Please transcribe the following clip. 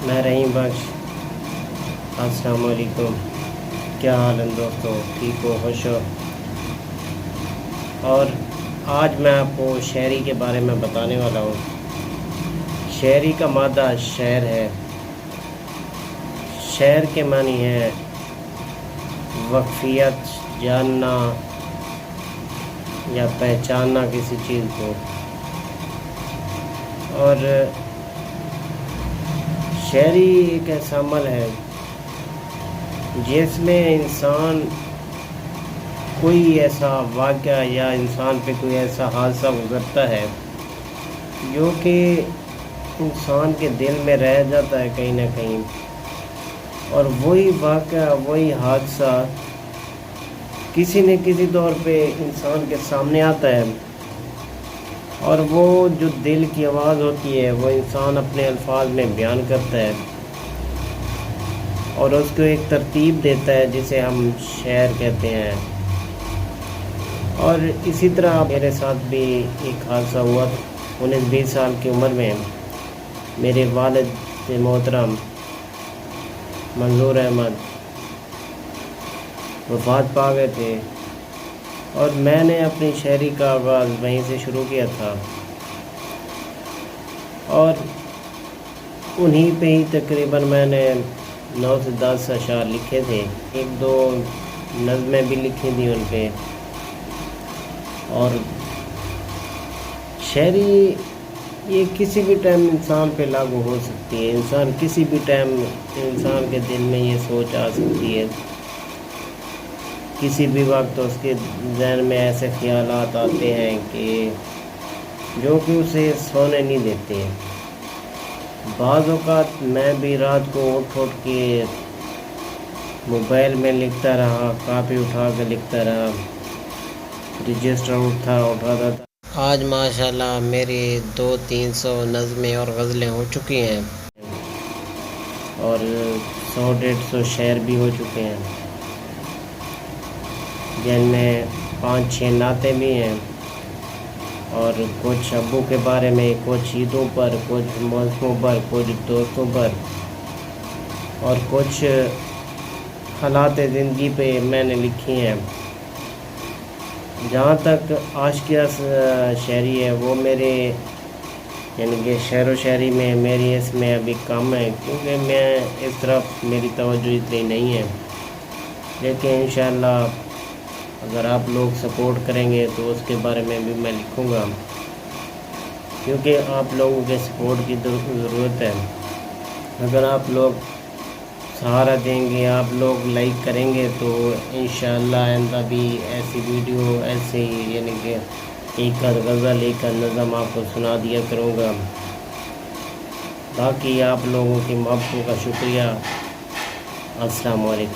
میں رحیم بخش۔ السلام علیکم، کیا حال ہے دوستو؟ ٹھیک ہو، خوش ہو؟ اور آج میں آپ کو شاعری کے بارے میں بتانے والا ہوں۔ شاعری کا مادہ شعر ہے۔ شعر کے معنی ہے وقفیت، جاننا یا پہچاننا کسی چیز کو۔ اور شاعری ایک ایسا عمل ہے جس میں انسان کوئی ایسا واقعہ یا انسان پہ کوئی ایسا حادثہ گزرتا ہے جو کہ انسان کے دل میں رہ جاتا ہے کہیں نہ کہیں، اور وہی واقعہ، وہی حادثہ کسی نہ کسی طور پہ انسان کے سامنے آتا ہے، اور وہ جو دل کی آواز ہوتی ہے وہ انسان اپنے الفاظ میں بیان کرتا ہے اور اس کو ایک ترتیب دیتا ہے جسے ہم شعر کہتے ہیں۔ اور اسی طرح میرے ساتھ بھی ایک حادثہ ہوا تھا۔ 19-20 سال کی عمر میں میرے والد محترم منظور احمد وفات پا گئے تھے، اور میں نے اپنی شاعری کا آغاز وہیں سے شروع کیا تھا، اور انہی پہ ہی تقریباً میں نے 9 سے 10 اشعار لکھے تھے، 1-2 نظمیں بھی لکھی تھیں ان پہ۔ اور شاعری یہ کسی بھی ٹائم انسان پہ لاگو ہو سکتی ہے، انسان کسی بھی ٹائم انسان کے دل میں یہ سوچ آ سکتی ہے، کسی بھی وقت اس کے ذہن میں ایسے خیالات آتے ہیں کہ جو کہ اسے سونے نہیں دیتے۔ بعض اوقات میں بھی رات کو اٹھ کے موبائل میں لکھتا رہا، کاپی اٹھا کے لکھتا رہا، رجسٹر اٹھاتا تھا۔ آج ماشاءاللہ میری 200-300 نظمیں اور غزلیں ہو چکی ہیں، اور 100-150 شعر بھی ہو چکے ہیں، جن میں 5-6 نعتیں بھی ہیں، اور کچھ ابو کے بارے میں، کچھ عیدوں پر، کچھ موسموں پر، کچھ دوستوں پر، اور کچھ حالات زندگی پہ میں نے لکھی ہیں۔ جہاں تک عاشقیہ شاعری ہے وہ میرے یعنی کہ شعر و شاعری میں میری اس میں ابھی کم ہے، کیونکہ میں اس طرف میری توجہ اتنی نہیں ہے، لیکن انشاءاللہ اگر آپ لوگ سپورٹ کریں گے تو اس کے بارے میں بھی میں لکھوں گا، کیونکہ آپ لوگوں کے سپورٹ کی ضرورت ہے۔ اگر آپ لوگ سہارا دیں گے، آپ لوگ لائک کریں گے، تو انشاءاللہ آئندہ بھی ایسی ویڈیو، ایسے ہی یعنی کہ ایک آدھ غزل، ایک آدھ نظم آپ کو سنا دیا کروں گا۔ باقی آپ لوگوں کی محبتوں کا شکریہ۔ السلام علیکم۔